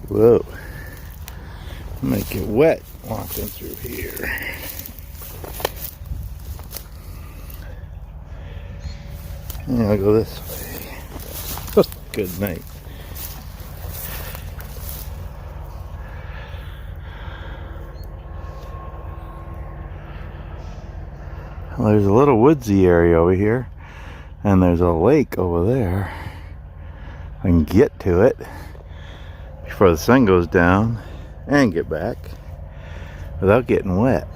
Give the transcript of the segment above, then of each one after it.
Whoa. I might get wet walking through here. Yeah, I'll go this way. Good night. Well, there's a little woodsy area over here, and there's a lake over there. I can get to it before the sun goes down and get back without getting wet.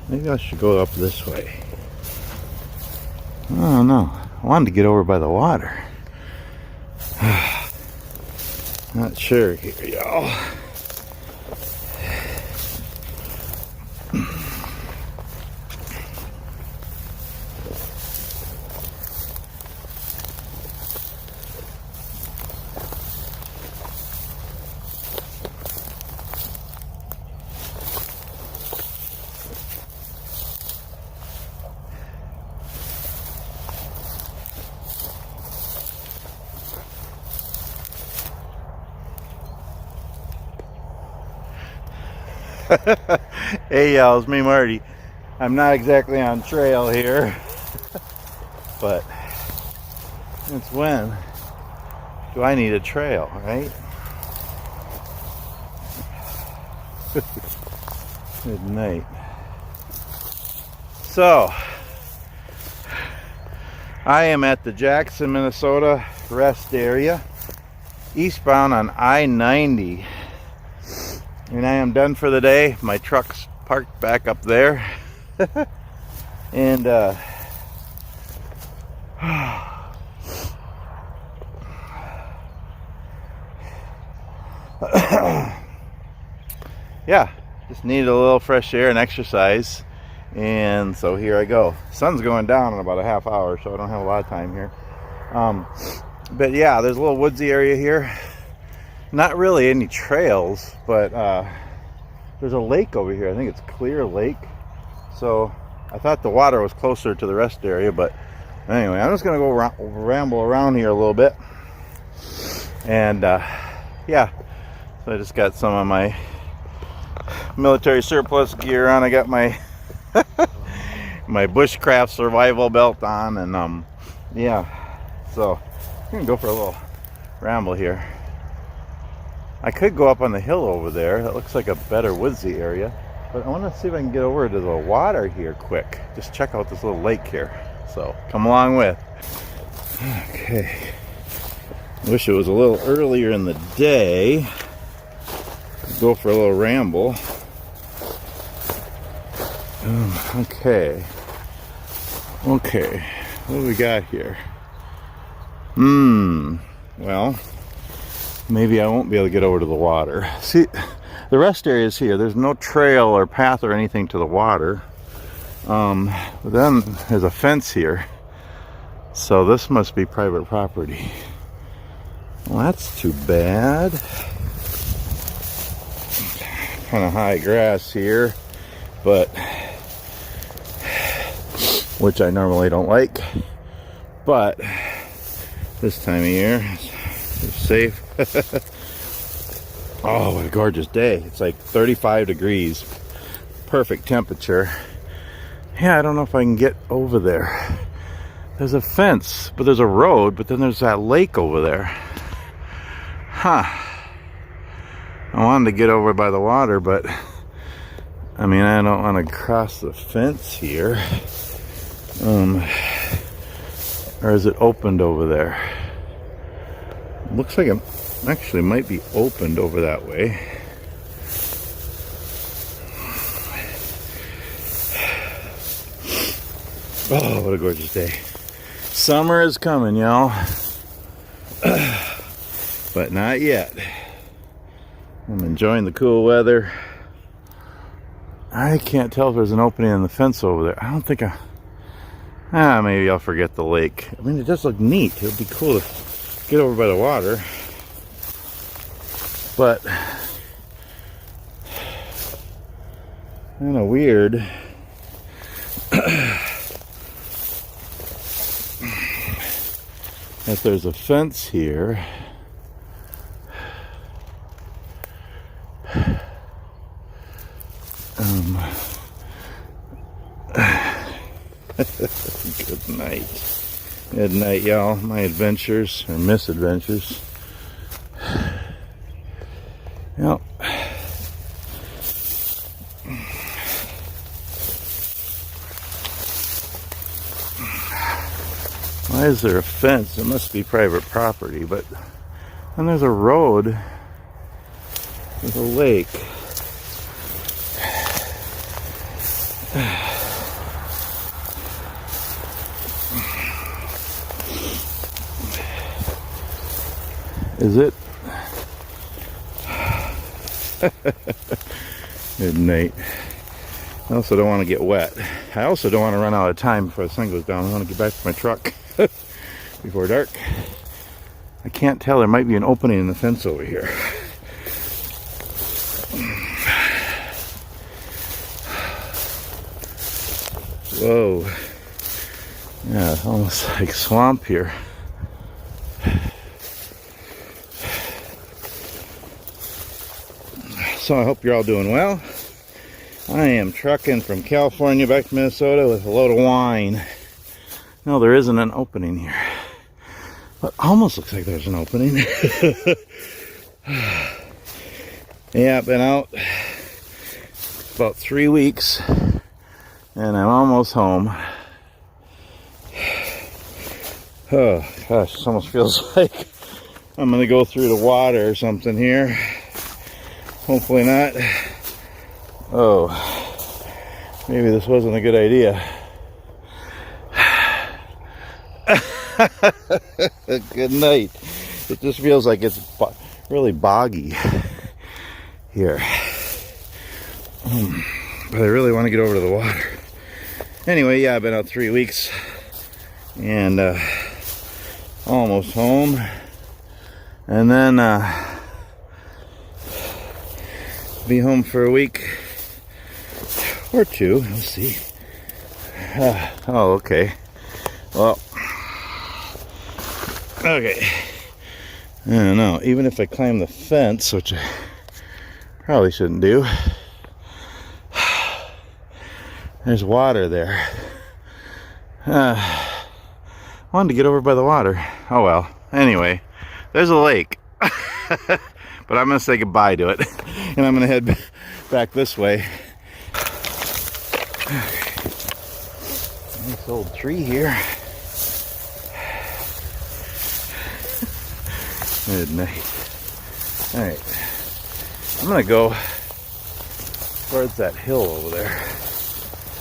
Maybe I should go up this way. I don't know. I wanted to get over by the water. Not sure here, y'all. Hey y'all, it's me Marty. I'm not exactly on trail here, but since when do I need a trail, right? Good night. So, I am at the Jackson, Minnesota rest area, eastbound on I-90. And I am done for the day. My truck's parked back up there. And yeah, just needed a little fresh air and exercise. And so here I go. Sun's going down in about a half hour, so I don't have a lot of time here. But yeah, there's a little woodsy area here. Not really any trails, but there's a lake over here. I think it's Clear Lake. So I thought the water was closer to the rest area, but anyway, I'm just gonna go ramble around here a little bit. And yeah, so I just got some of my military surplus gear on. I got my my bushcraft survival belt on, and yeah, so I'm gonna go for a little ramble here. I could go up on the hill over there. That looks like a better woodsy area. But I want to see if I can get over to the water here quick. Just check out this little lake here. So come along with. Okay. Wish it was a little earlier in the day. Go for a little ramble. Okay. Okay. What do we got here? Well, maybe I won't be able to get over to the water. See, the rest area is here. There's no trail or path or anything to the water. But then there's a fence here. So this must be private property. Well, that's too bad. Kind of high grass here, but which I normally don't like. But this time of year, it's safe. Oh, what a gorgeous day. It's like 35 degrees. Perfect temperature. Yeah, I don't know if I can get over there. There's a fence, but there's a road, but then there's that lake over there. Huh. I wanted to get over by the water, but I mean, I don't want to cross the fence here. Or is it opened over there? Looks like it actually might be opened over that way. Oh, what a gorgeous day. Summer is coming, y'all. But not yet. I'm enjoying the cool weather. I can't tell if there's an opening in the fence over there. I don't think maybe I'll forget the lake. I mean, it does look neat. It would be cool to get over by the water. But kind of weird. If there's a fence here, Good night. Good night, y'all. My adventures or misadventures. Yep. Why is there a fence? It must be private property, but then there's a road with a lake. Is it? Good night. I also don't want to get wet. I also don't want to run out of time before the sun goes down. I want to get back to my truck before dark. I can't tell. There might be an opening in the fence over here. Whoa. Yeah, it's almost like swamp here. So I hope you're all doing well. I am trucking from California back to Minnesota with a load of wine. No, there isn't an opening here. But almost looks like there's an opening. Yeah, I've been out about 3 weeks and I'm almost home. Oh gosh, this almost feels like I'm gonna go through the water or something here. Hopefully not. Oh, maybe this wasn't a good idea. Good night. It just feels like it's really boggy here. But I really want to get over to the water. Anyway, yeah, I've been out 3 weeks and almost home. And then be home for a week or two. Let's see. Oh, okay. Well, okay. I don't know. Even if I climb the fence, which I probably shouldn't do, there's water there. I wanted to get over by the water. Oh well. Anyway, there's a lake. But I'm going to say goodbye to it. And I'm going to head back this way. Nice old tree here. Good night. Alright. I'm going to go towards that hill over there.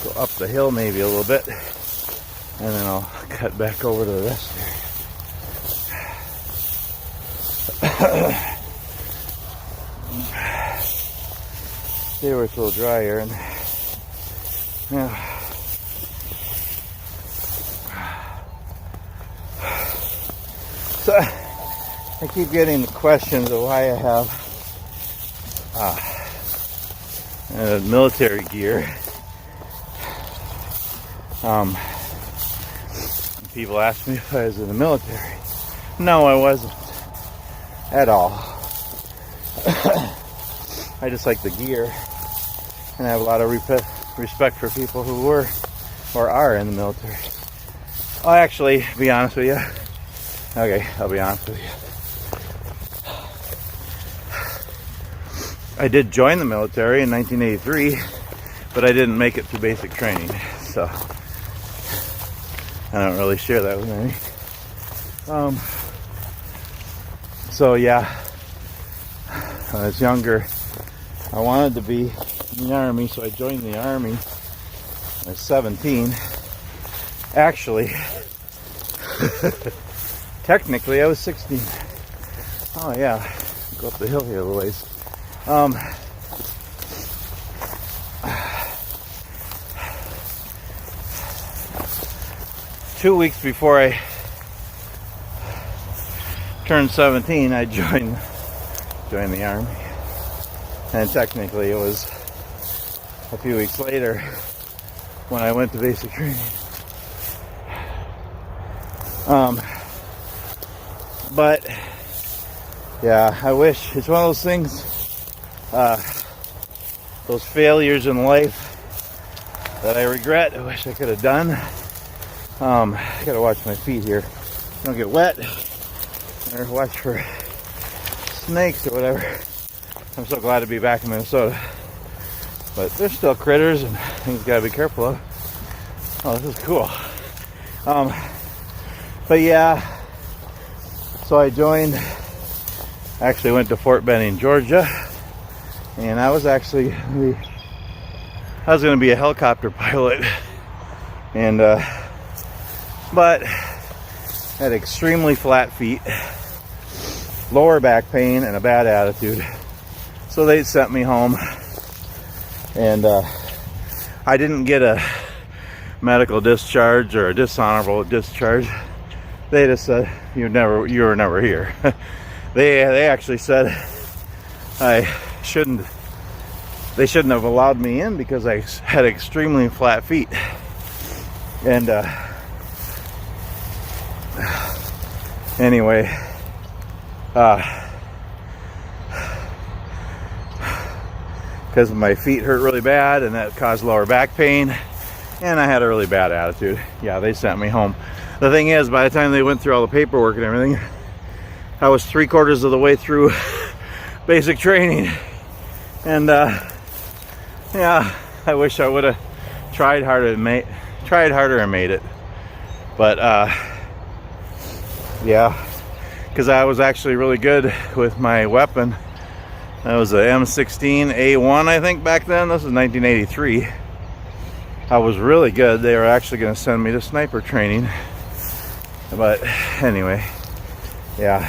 Go up the hill maybe a little bit. And then I'll cut back over to the rest area. They were a little drier and yeah. So I keep getting the questions of why I have military gear. People ask me if I was in the military. No, I wasn't at all. I just like the gear, and I have a lot of respect for people who were or are in the military. I'll actually be honest with you. Okay, I'll be honest with you. I did join the military in 1983, but I didn't make it through basic training, so I don't really share that with any. So yeah, when I was younger, I wanted to be in the Army, so I joined the Army when I was 17. Actually, technically I was 16. Oh yeah, go up the hill here a little ways. 2 weeks before I turned 17, I joined the Army. And technically it was a few weeks later when I went to basic training. But yeah, I wish it's one of those things, those failures in life that I regret. I wish I could have done. Gotta watch my feet here. Don't get wet. Or watch for snakes or whatever. I'm so glad to be back in Minnesota. But there's still critters and things you gotta be careful of. Oh, this is cool. But yeah, so I actually went to Fort Benning, Georgia, and I was gonna be a helicopter pilot, and but had extremely flat feet, lower back pain, and a bad attitude. So they sent me home, and I didn't get a medical discharge or a dishonorable discharge. They just said you were never here. They actually said they shouldn't have allowed me in because I had extremely flat feet. And anyway, because my feet hurt really bad and that caused lower back pain, and I had a really bad attitude. Yeah, they sent me home. The thing is, by the time they went through all the paperwork and everything, I was 3/4 of the way through basic training. And yeah, I wish I would have tried harder and made it. But yeah, because I was actually really good with my weapon. That was a M16A1, I think, back then. This was 1983. I was really good. They were actually going to send me to sniper training. But anyway, yeah,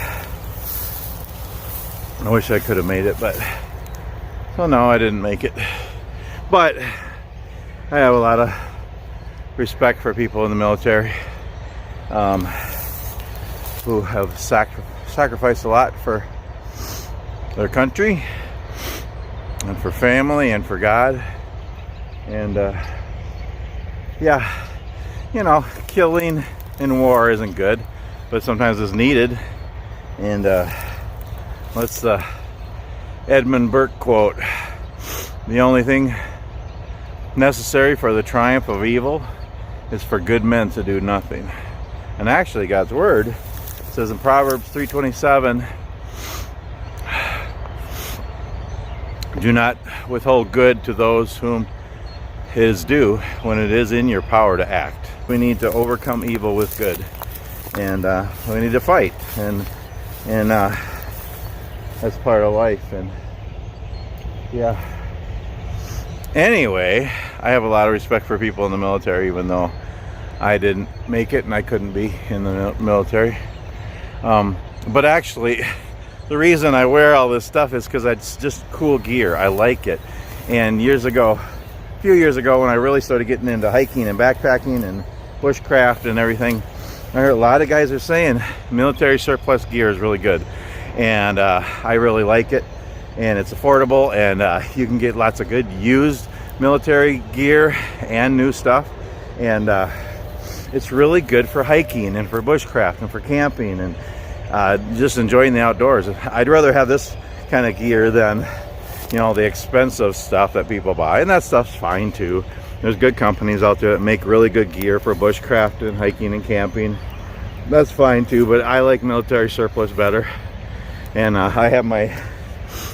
I wish I could have made it, but so no, I didn't make it. But I have a lot of respect for people in the military who have sacrificed a lot for their country and for family and for God. And yeah, you know, killing in war isn't good, but sometimes it's needed. And let's Edmund Burke quote: "The only thing necessary for the triumph of evil is for good men to do nothing." And actually, God's word says in Proverbs 3:27, "Do not withhold good to those whom it is due when it is in your power to act." We need to overcome evil with good, and we need to fight, and that's part of life. And yeah. Anyway, I have a lot of respect for people in the military, even though I didn't make it and I couldn't be in the military. But actually, the reason I wear all this stuff is because it's just cool gear. I like it. And a few years ago, when I really started getting into hiking and backpacking and bushcraft and everything, I heard a lot of guys are saying military surplus gear is really good. And I really like it. And it's affordable, and you can get lots of good used military gear and new stuff. And it's really good for hiking and for bushcraft and for camping and just enjoying the outdoors. I'd rather have this kind of gear than, you know, the expensive stuff that people buy, and that stuff's fine too. There's good companies out there that make really good gear for bushcraft and hiking and camping. That's fine too, but I like military surplus better. And I have my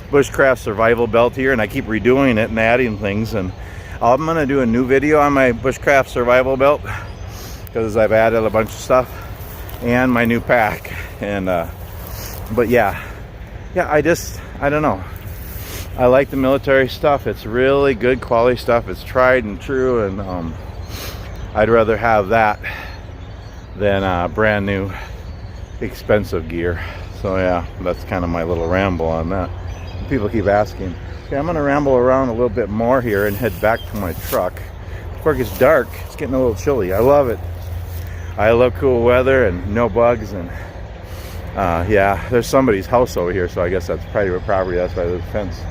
bushcraft survival belt here, and I keep redoing it and adding things. And I'm gonna do a new video on my bushcraft survival belt because I've added a bunch of stuff and my new pack. And but yeah, I don't know. I like the military stuff. It's really good quality stuff. It's tried and true, and I'd rather have that than brand new expensive gear. So yeah, that's kind of my little ramble on that. People keep asking. Okay, I'm gonna ramble around a little bit more here and head back to my truck. Before it gets dark, it's getting a little chilly. I love it. I love cool weather and no bugs. And yeah, there's somebody's house over here, so I guess that's private property. That's why there's a fence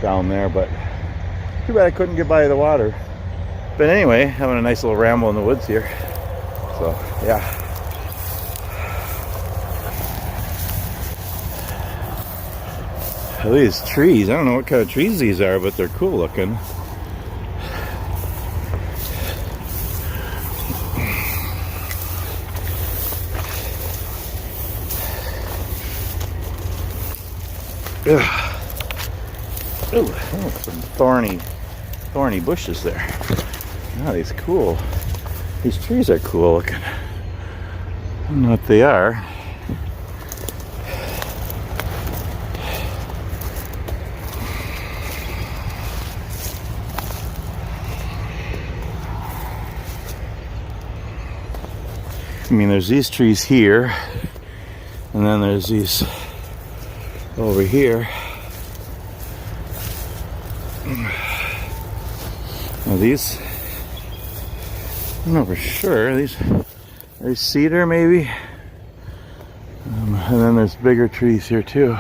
down there. But too bad I couldn't get by the water. But anyway, having a nice little ramble in the woods here. So yeah. These trees, I don't know what kind of trees these are, but they're cool looking. Ooh, some thorny bushes there. Oh, these cool. These trees are cool looking. I don't know what they are. I mean, there's these trees here, and then there's these over here. Now these, I don't know for sure, these are cedar maybe. And then there's bigger trees here too.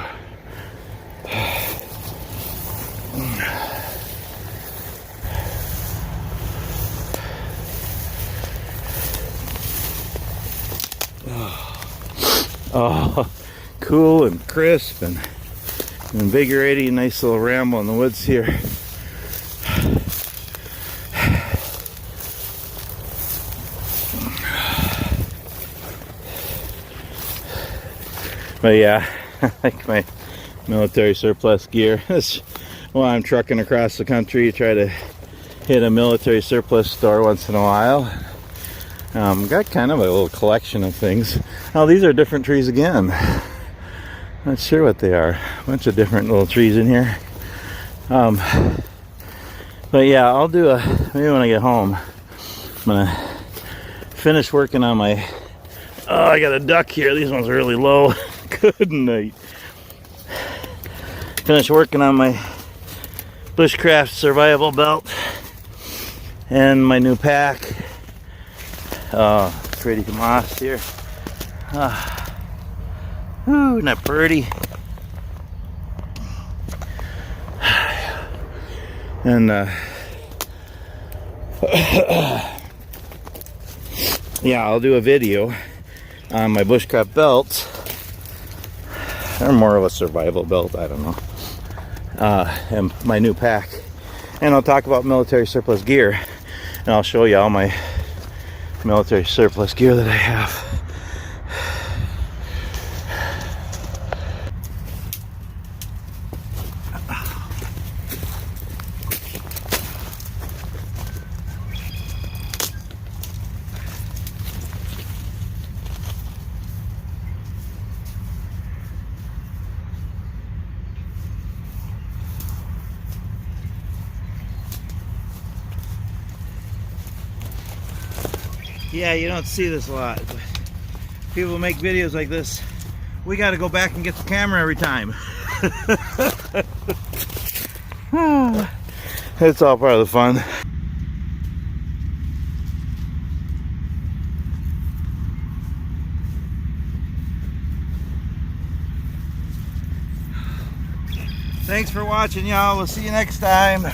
Oh, cool and crisp and invigorating. Nice little ramble in the woods here. But yeah, I like my military surplus gear. Well, I'm trucking across the country, try to hit a military surplus store once in a while. Got kind of a little collection of things. Oh, these are different trees again. Not sure what they are. A bunch of different little trees in here. But yeah, I'll do maybe when I get home, I'm gonna finish working on my, oh, I got a duck here. These ones are really low. Good night. Finish working on my bushcraft survival belt and my new pack. It's ready to moss here. Ooh, isn't that pretty? And yeah, I'll do a video on my bushcraft belt, or more of a survival belt, I don't know, and my new pack, and I'll talk about military surplus gear, and I'll show you all my military surplus gear that I have. Yeah, you don't see this a lot, but people make videos like this. We got to go back and get the camera every time. It's all part of the fun. Thanks for watching, y'all. We'll see you next time.